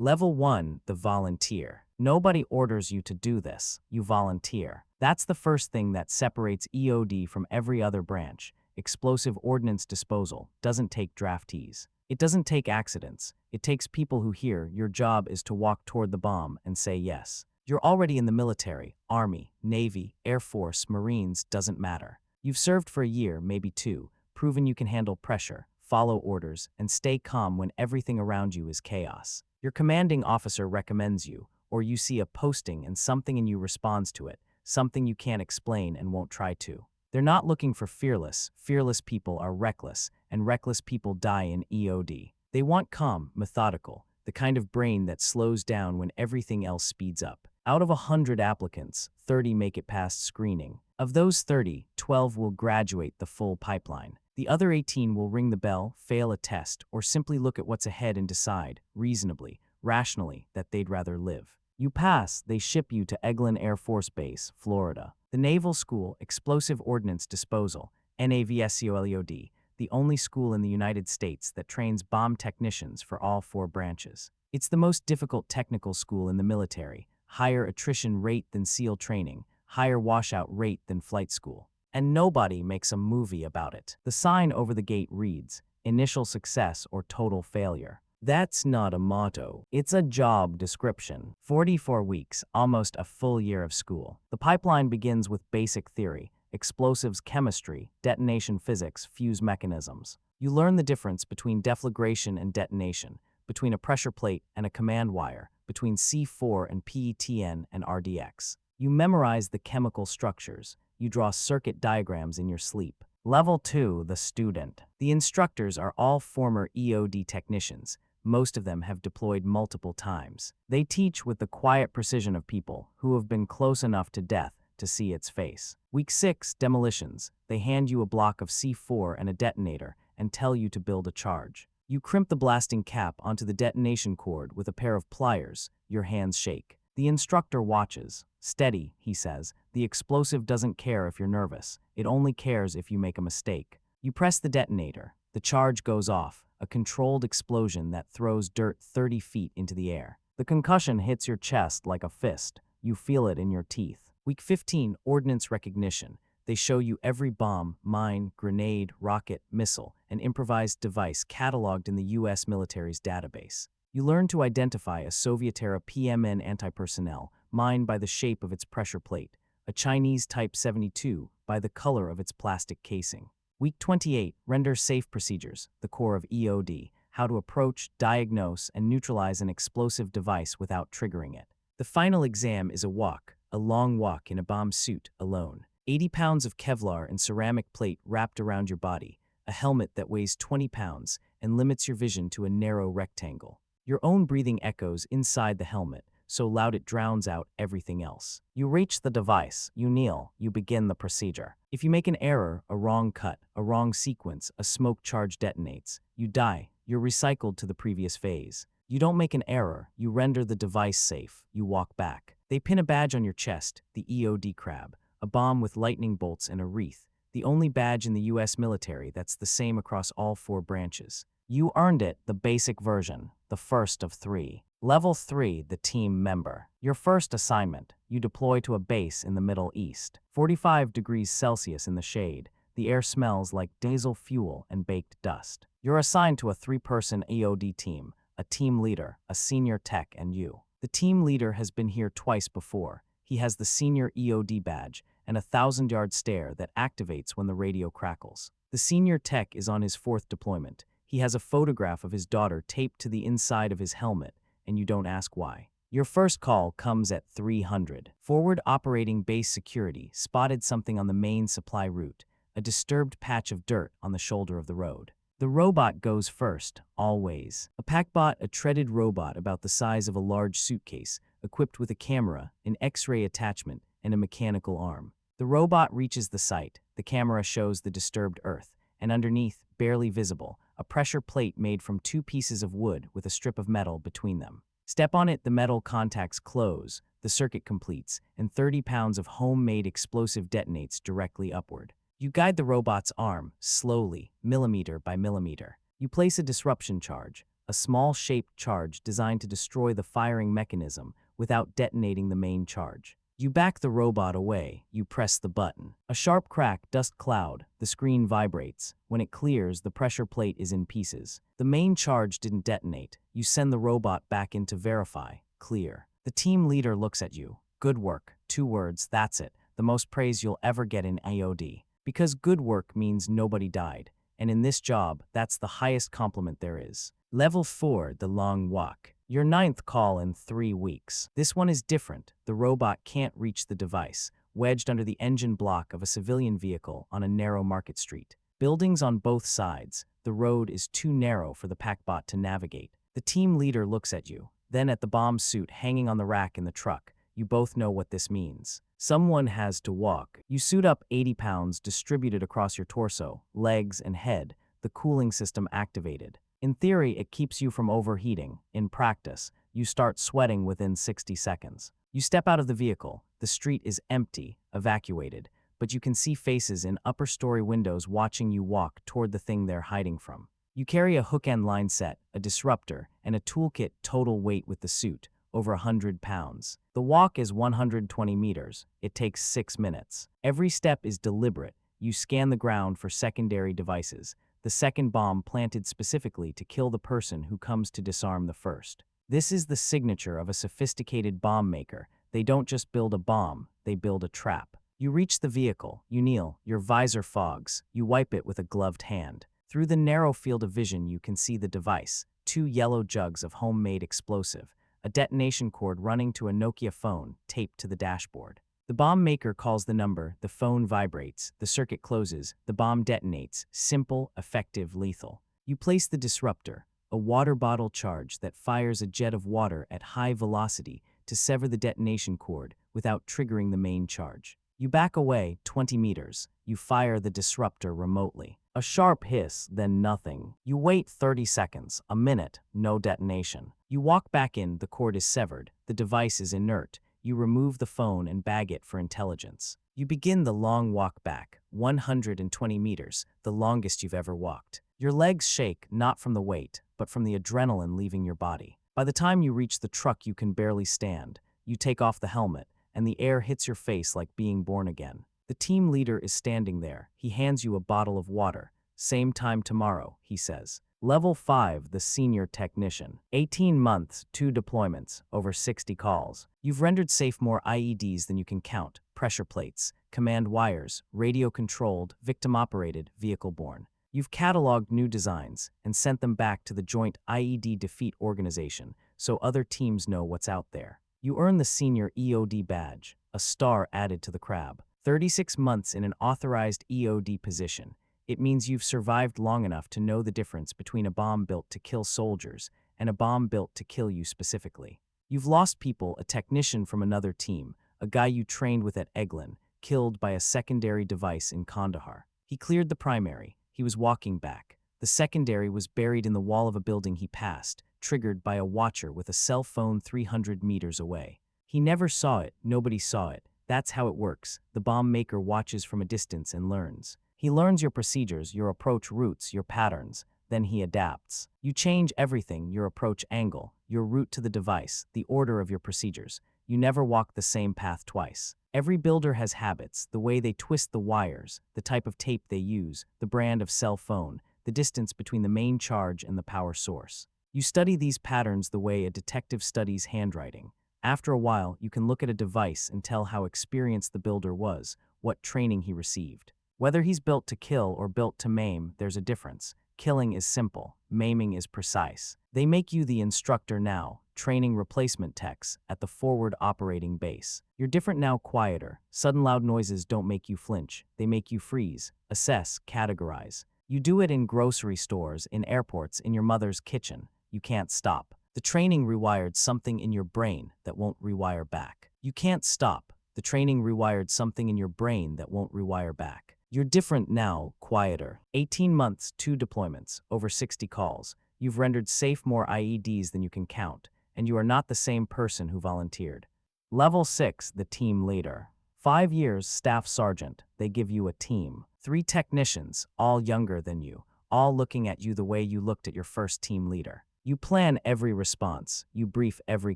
Level 1, the volunteer. Nobody orders you to do this, you volunteer. That's the first thing that separates EOD from every other branch. Explosive ordnance disposal doesn't take draftees. It doesn't take accidents. It takes people who hear your job is to walk toward the bomb and say yes. You're already in the military, Army, Navy, Air Force, Marines, doesn't matter. You've served for a year, maybe two, proven you can handle pressure, follow orders, and stay calm when everything around you is chaos. Your commanding officer recommends you, or you see a posting and something in you responds to it, something you can't explain and won't try to. They're not looking for fearless. Fearless people are reckless, and reckless people die in EOD. They want calm, methodical, the kind of brain that slows down when everything else speeds up. Out of 100 applicants, 30 make it past screening. Of those 30, 12 will graduate the full pipeline. The other 18 will ring the bell, fail a test, or simply look at what's ahead and decide, reasonably, rationally, that they'd rather live. You pass, they ship you to Eglin Air Force Base, Florida. The Naval School, Explosive Ordnance Disposal, NAVSCOLEOD, the only school in the United States that trains bomb technicians for all 4 branches. It's the most difficult technical school in the military, higher attrition rate than SEAL training, higher washout rate than flight school. And nobody makes a movie about it. The sign over the gate reads, initial success or total failure. That's not a motto, it's a job description. 44 weeks, almost a full year of school. The pipeline begins with basic theory, explosives chemistry, detonation physics, fuse mechanisms. You learn the difference between deflagration and detonation, between a pressure plate and a command wire, between C4 and PETN and RDX. You memorize the chemical structures. You draw circuit diagrams in your sleep. Level 2, the student. The instructors are all former EOD technicians. Most of them have deployed multiple times. They teach with the quiet precision of people who have been close enough to death to see its face. Week 6, demolitions. They hand you a block of C4 and a detonator and tell you to build a charge. You crimp the blasting cap onto the detonation cord with a pair of pliers. Your hands shake. The instructor watches. Steady, he says. The explosive doesn't care if you're nervous. It only cares if you make a mistake. You press the detonator. The charge goes off, a controlled explosion that throws dirt 30 feet into the air. The concussion hits your chest like a fist. You feel it in your teeth. Week 15, ordnance recognition. They show you every bomb, mine, grenade, rocket, missile, and improvised device cataloged in the U.S. military's database. You learn to identify a Soviet-era PMN anti-personnel mine by the shape of its pressure plate, a Chinese Type 72 by the color of its plastic casing. Week 28, render safe procedures, the core of EOD, how to approach, diagnose, and neutralize an explosive device without triggering it. The final exam is a long walk in a bomb suit, alone. 80 pounds of Kevlar and ceramic plate wrapped around your body, a helmet that weighs 20 pounds and limits your vision to a narrow rectangle. Your own breathing echoes inside the helmet, so loud it drowns out everything else. You reach the device, you kneel, you begin the procedure. If you make an error, a wrong cut, a wrong sequence, a smoke charge detonates. You die, you're recycled to the previous phase. You don't make an error, you render the device safe, you walk back. They pin a badge on your chest, the EOD crab, a bomb with lightning bolts and a wreath, the only badge in the US military that's the same across all 4 branches. You earned it, the basic version, the first of 3. Level 3, the team member. Your first assignment, you deploy to a base in the Middle East. 45 degrees Celsius in the shade. The air smells like diesel fuel and baked dust. You're assigned to a 3-person EOD team, a team leader, a senior tech, and you. The team leader has been here twice before. He has the senior EOD badge and a 1,000-yard stare that activates when the radio crackles. The senior tech is on his 4th deployment. He has a photograph of his daughter taped to the inside of his helmet, and you don't ask why. Your first call comes at 300. Forward operating base security spotted something on the main supply route, a disturbed patch of dirt on the shoulder of the road. The robot goes first, always. A PackBot, a treaded robot about the size of a large suitcase, equipped with a camera, an X-ray attachment, and a mechanical arm. The robot reaches the site. The camera shows the disturbed earth, and underneath, barely visible, a pressure plate made from 2 pieces of wood with a strip of metal between them. Step on it, the metal contacts close, the circuit completes, and 30 pounds of homemade explosive detonates directly upward. You guide the robot's arm, slowly, millimeter by millimeter. You place a disruption charge, a small shaped charge designed to destroy the firing mechanism without detonating the main charge. You back the robot away, you press the button. A sharp crack, dust cloud, the screen vibrates. When it clears, the pressure plate is in pieces. The main charge didn't detonate. You send the robot back in to verify. Clear. The team leader looks at you. Good work. 2 words, that's it. The most praise you'll ever get in EOD. Because good work means nobody died. And in this job, that's the highest compliment there is. Level 4, the long walk. Your 9th call in 3 weeks. This one is different. The robot can't reach the device, wedged under the engine block of a civilian vehicle on a narrow market street. Buildings on both sides. The road is too narrow for the PackBot to navigate. The team leader looks at you, then at the bomb suit hanging on the rack in the truck. You both know what this means. Someone has to walk. You suit up 80 pounds distributed across your torso, legs, and head, the cooling system activated. In theory, it keeps you from overheating. In practice, you start sweating within 60 seconds. You step out of the vehicle. The street is empty, evacuated, but you can see faces in upper-story windows watching you walk toward the thing they're hiding from. You carry a hook-end line set, a disruptor, and a toolkit total weight with the suit, over 100 pounds. The walk is 120 meters. It takes 6 minutes. Every step is deliberate. You scan the ground for secondary devices. The second bomb planted specifically to kill the person who comes to disarm the first. This is the signature of a sophisticated bomb maker. They don't just build a bomb, they build a trap. You reach the vehicle, you kneel, your visor fogs, you wipe it with a gloved hand. Through the narrow field of vision you can see the device, 2 yellow jugs of homemade explosive, a detonation cord running to a Nokia phone taped to the dashboard. The bomb maker calls the number, the phone vibrates, the circuit closes, the bomb detonates, simple, effective, lethal. You place the disruptor, a water bottle charge that fires a jet of water at high velocity to sever the detonation cord without triggering the main charge. You back away 20 meters. You fire the disruptor remotely. A sharp hiss, then nothing. You wait 30 seconds, a minute, no detonation. You walk back in, the cord is severed, the device is inert. You remove the phone and bag it for intelligence. You begin the long walk back, 120 meters, the longest you've ever walked. Your legs shake, not from the weight, but from the adrenaline leaving your body. By the time you reach the truck, you can barely stand. You take off the helmet, and the air hits your face like being born again. The team leader is standing there. He hands you a bottle of water. Same time tomorrow, he says. Level 5, the senior technician. 18 months, 2 deployments, over 60 calls. You've rendered safe more IEDs than you can count. Pressure plates, command wires, radio-controlled, victim-operated, vehicle-borne. You've cataloged new designs and sent them back to the joint IED Defeat Organization so other teams know what's out there. You earn the Senior EOD Badge, a star added to the crab. 36 months in an authorized EOD position. It means you've survived long enough to know the difference between a bomb built to kill soldiers and a bomb built to kill you specifically. You've lost people, a technician from another team, a guy you trained with at Eglin, killed by a secondary device in Kandahar. He cleared the primary. He was walking back. The secondary was buried in the wall of a building he passed, triggered by a watcher with a cell phone 300 meters away. He never saw it. Nobody saw it. That's how it works. The bomb maker watches from a distance and learns. He learns your procedures, your approach routes, your patterns. Then he adapts. You change everything, your approach angle, your route to the device, the order of your procedures. You never walk the same path twice. Every builder has habits, the way they twist the wires, the type of tape they use, the brand of cell phone, the distance between the main charge and the power source. You study these patterns the way a detective studies handwriting. After a while, you can look at a device and tell how experienced the builder was, what training he received. Whether he's built to kill or built to maim, there's a difference. Killing is simple, maiming is precise. They make you the instructor now, training replacement techs at the forward operating base. You're different now, quieter. Sudden loud noises don't make you flinch. They make you freeze, assess, categorize. You do it in grocery stores, in airports, in your mother's kitchen. You can't stop. The training rewired something in your brain that won't rewire back. You can't stop. The training rewired something in your brain that won't rewire back. You're different now, quieter. 18 months, 2 deployments, over 60 calls. You've rendered safe more IEDs than you can count, and you are not the same person who volunteered. Level 6, the team leader. 5 years, staff sergeant. They give you a team. 3 technicians, all younger than you, all looking at you the way you looked at your first team leader. You plan every response, you brief every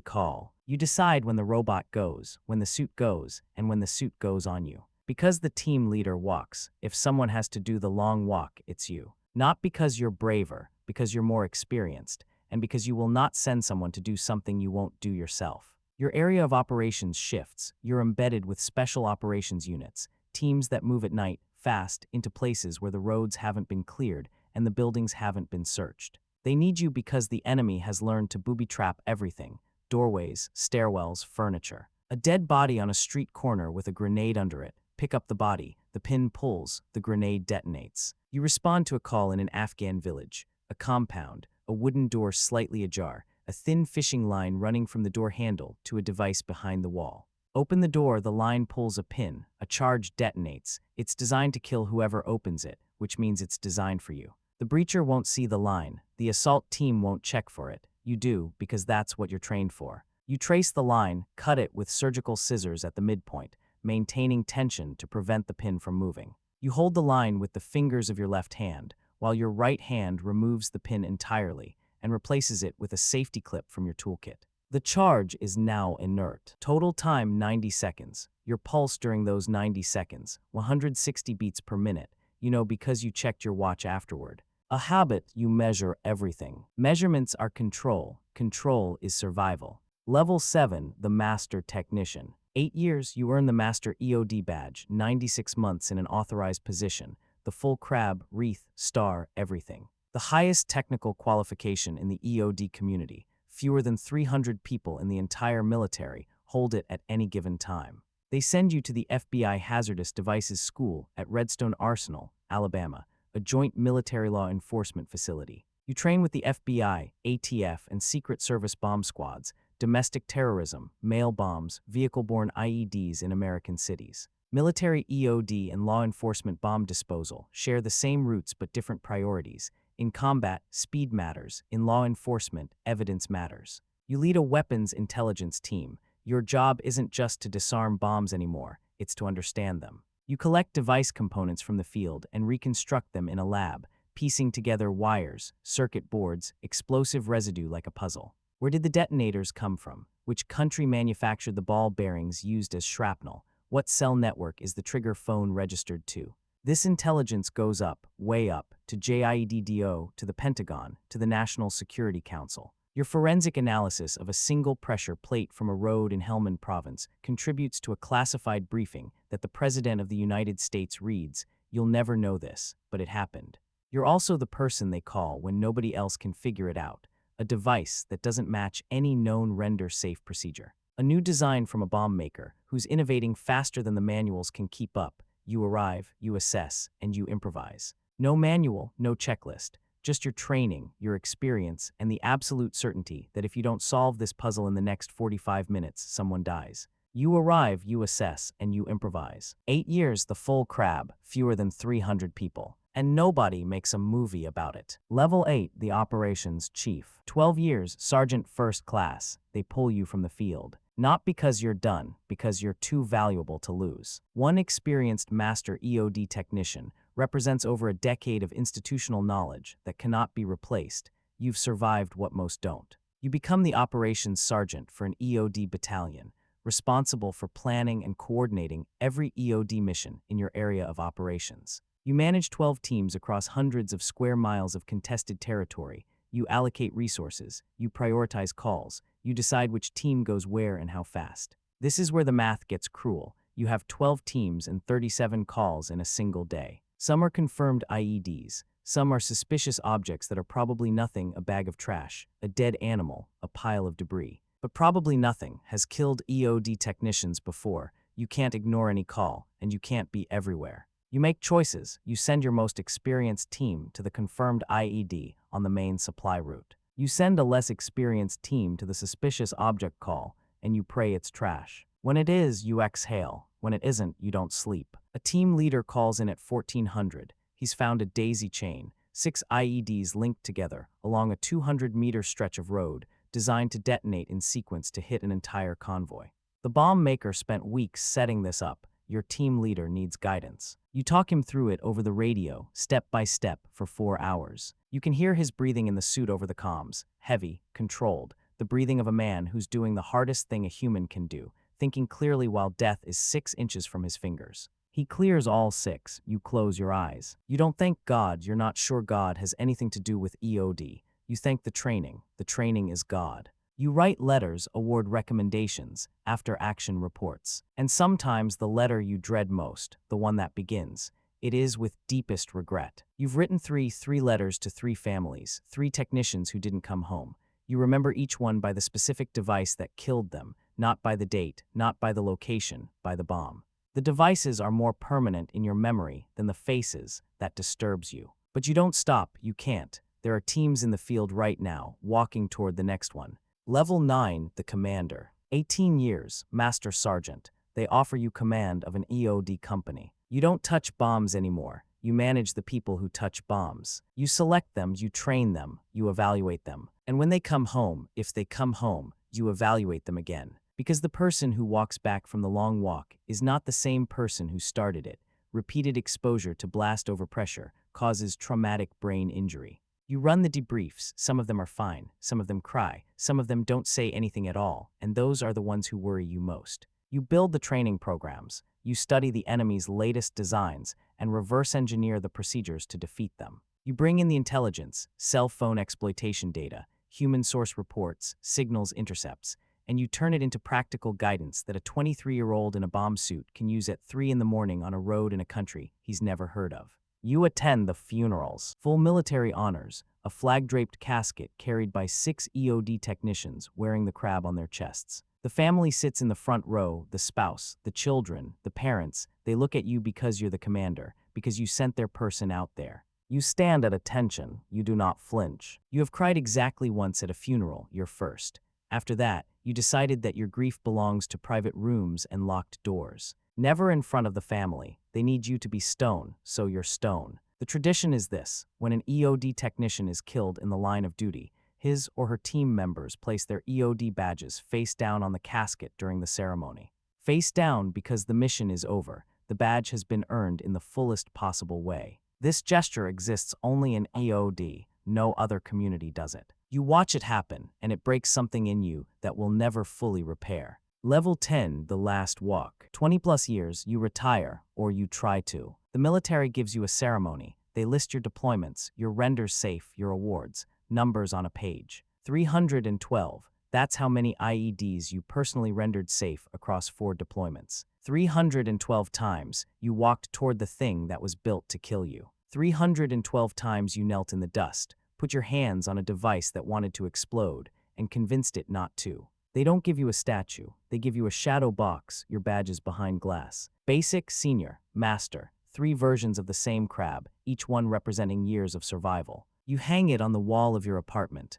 call. You decide when the robot goes, when the suit goes, and when the suit goes on you. Because the team leader walks, if someone has to do the long walk, it's you. Not because you're braver, because you're more experienced, and because you will not send someone to do something you won't do yourself. Your area of operations shifts. You're embedded with special operations units, teams that move at night, fast, into places where the roads haven't been cleared and the buildings haven't been searched. They need you because the enemy has learned to booby-trap everything: doorways, stairwells, furniture. A dead body on a street corner with a grenade under it. Pick up the body, the pin pulls, the grenade detonates. You respond to a call in an Afghan village, a compound, a wooden door slightly ajar, a thin fishing line running from the door handle to a device behind the wall. Open the door, the line pulls a pin, a charge detonates. It's designed to kill whoever opens it, which means it's designed for you. The breacher won't see the line. The assault team won't check for it. You do, because that's what you're trained for. You trace the line, cut it with surgical scissors at the midpoint, maintaining tension to prevent the pin from moving. You hold the line with the fingers of your left hand, while your right hand removes the pin entirely and replaces it with a safety clip from your toolkit. The charge is now inert. Total time 90 seconds. Your pulse during those 90 seconds, 160 beats per minute, you know because you checked your watch afterward. A habit, you measure everything. Measurements are control. Control is survival. Level 7, the Master Technician. 8 years, you earn the Master EOD Badge, 96 months in an authorized position, the full crab, wreath, star, everything. The highest technical qualification in the EOD community. Fewer than 300 people in the entire military hold it at any given time. They send you to the FBI Hazardous Devices School at Redstone Arsenal, Alabama, a joint military law enforcement facility. You train with the FBI, ATF, and Secret Service bomb squads, domestic terrorism, mail bombs, vehicle-borne IEDs in American cities. Military EOD and law enforcement bomb disposal share the same roots but different priorities. In combat, speed matters. In law enforcement, evidence matters. You lead a weapons intelligence team. Your job isn't just to disarm bombs anymore, it's to understand them. You collect device components from the field and reconstruct them in a lab, piecing together wires, circuit boards, explosive residue like a puzzle. Where did the detonators come from? Which country manufactured the ball bearings used as shrapnel? What cell network is the trigger phone registered to? This intelligence goes up, way up, to JIEDDO, to the Pentagon, to the National Security Council. Your forensic analysis of a single pressure plate from a road in Helmand Province contributes to a classified briefing that the President of the United States reads, "You'll never know this, but it happened." You're also the person they call when nobody else can figure it out, a device that doesn't match any known render-safe procedure. A new design from a bomb maker who's innovating faster than the manuals can keep up. You arrive, you assess, and you improvise. No manual, no checklist. Just your training, your experience, and the absolute certainty that if you don't solve this puzzle in the next 45 minutes, someone dies. You arrive, you assess, and you improvise. 8 years, the full crab, fewer than 300 people. And nobody makes a movie about it. Level 8, the operations chief. 12 years, sergeant first class. They pull you from the field. Not because you're done, because you're too valuable to lose. One experienced Master EOD technician represents over a decade of institutional knowledge that cannot be replaced. You've survived what most don't. You become the operations sergeant for an EOD battalion, responsible for planning and coordinating every EOD mission in your area of operations. You manage 12 teams across hundreds of square miles of contested territory. You allocate resources. You prioritize calls. You decide which team goes where and how fast. This is where the math gets cruel. You have 12 teams and 37 calls in a single day. Some are confirmed IEDs. Some are suspicious objects that are probably nothing: a bag of trash, a dead animal, a pile of debris. But probably nothing has killed EOD technicians before. You can't ignore any call, and you can't be everywhere. You make choices. You send your most experienced team to the confirmed IED on the main supply route. You send a less experienced team to the suspicious object call, and you pray it's trash. When it is, you exhale. When it isn't, you don't sleep. A team leader calls in at 1400. He's found a daisy chain, 6 IEDs linked together along a 200-meter stretch of road designed to detonate in sequence to hit an entire convoy. The bomb maker spent weeks setting this up. Your team leader needs guidance. You talk him through it over the radio, step by step, for 4 hours. You can hear his breathing in the suit over the comms, heavy, controlled, the breathing of a man who's doing the hardest thing a human can do, thinking clearly while death is 6 inches from his fingers. He clears all 6. You close your eyes. You don't thank God. You're not sure God has anything to do with EOD. You thank the training. The training is God. You write letters, award recommendations, after-action reports. And sometimes the letter you dread most, the one that begins, it is with deepest regret. You've written three letters to 3 families, 3 technicians who didn't come home. You remember each one by the specific device that killed them, not by the date, not by the location, by the bomb. The devices are more permanent in your memory than the faces that disturbs you. But you don't stop. You can't. There are teams in the field right now, walking toward the next one. Level 9, the commander. 18 years, Master Sergeant. They offer you command of an EOD company. You don't touch bombs anymore. You manage the people who touch bombs. You select them, you train them, you evaluate them. And when they come home, if they come home, you evaluate them again. Because the person who walks back from the long walk is not the same person who started it. Repeated exposure to blast overpressure causes traumatic brain injury. You run the debriefs. Some of them are fine, some of them cry, some of them don't say anything at all, and those are the ones who worry you most. You build the training programs. You study the enemy's latest designs and reverse engineer the procedures to defeat them. You bring in the intelligence, cell phone exploitation data, human source reports, signals intercepts, and you turn it into practical guidance that a 23-year-old in a bomb suit can use at 3 in the morning on a road in a country he's never heard of. You attend the funerals. Full military honors, a flag-draped casket carried by 6 EOD technicians wearing the crab on their chests. The family sits in the front row, the spouse, the children, the parents. They look at you because you're the commander, because you sent their person out there. You stand at attention. You do not flinch. You have cried exactly once at a funeral, your first. After that, you decided that your grief belongs to private rooms and locked doors. Never in front of the family. They need you to be stone, so you're stone. The tradition is this: when an EOD technician is killed in the line of duty, his or her team members place their EOD badges face down on the casket during the ceremony. Face down because the mission is over. The badge has been earned in the fullest possible way. This gesture exists only in EOD. No other community does it. You watch it happen, and it breaks something in you that will never fully repair. Level 10, the last walk. 20+ years, you retire, or you try to. The military gives you a ceremony. They list your deployments, your renders safe, your awards, numbers on a page. 312. That's how many IEDs you personally rendered safe across 4 deployments. 312 times, you walked toward the thing that was built to kill you. 312 times you knelt in the dust, put your hands on a device that wanted to explode, and convinced it not to. They don't give you a statue. They give you a shadow box. Your badge is behind glass. Basic, senior, master. 3 versions of the same crab, each one representing years of survival. You hang it on the wall of your apartment,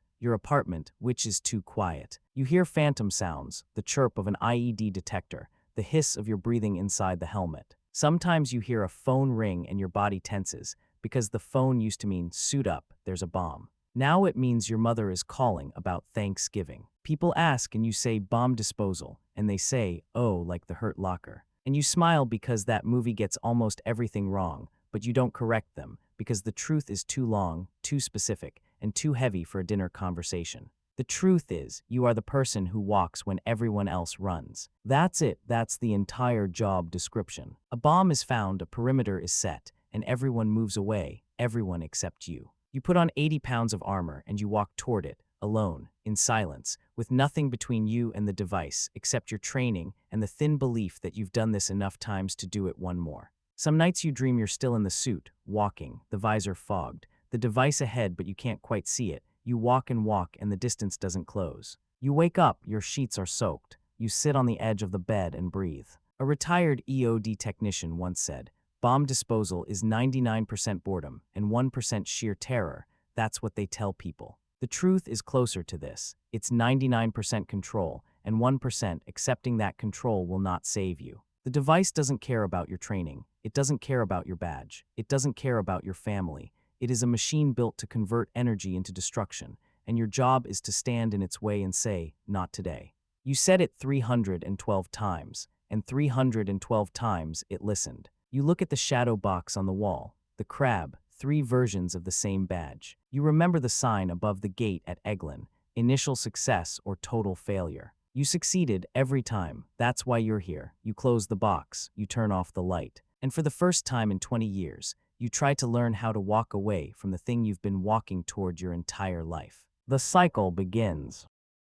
which is too quiet. You hear phantom sounds, the chirp of an IED detector, the hiss of your breathing inside the helmet. Sometimes you hear a phone ring and your body tenses, because the phone used to mean, suit up, there's a bomb. Now it means your mother is calling about Thanksgiving. People ask and you say bomb disposal, and they say, oh, like the Hurt Locker. And you smile because that movie gets almost everything wrong, but you don't correct them, because the truth is too long, too specific, and too heavy for a dinner conversation. The truth is, you are the person who walks when everyone else runs. That's it. That's the entire job description. A bomb is found, a perimeter is set, and everyone moves away, everyone except you. You put on 80 pounds of armor and you walk toward it, alone, in silence, with nothing between you and the device except your training and the thin belief that you've done this enough times to do it one more. Some nights you dream you're still in the suit, walking, the visor fogged, the device ahead but you can't quite see it. You walk and the distance doesn't close. You wake up, your sheets are soaked. You sit on the edge of the bed and breathe. A retired EOD technician once said, bomb disposal is 99% boredom and 1% sheer terror. That's what they tell people. The truth is closer to this. It's 99% control, and 1% accepting that control will not save you. The device doesn't care about your training. It doesn't care about your badge. It doesn't care about your family. It is a machine built to convert energy into destruction, and your job is to stand in its way and say, not today. You said it 312 times, and 312 times it listened. You look at the shadow box on the wall, the crab, 3 versions of the same badge. You remember the sign above the gate at Eglin, initial success or total failure. You succeeded every time. That's why you're here. You close the box, you turn off the light. And for the first time in 20 years, you try to learn how to walk away from the thing you've been walking toward your entire life. The cycle begins.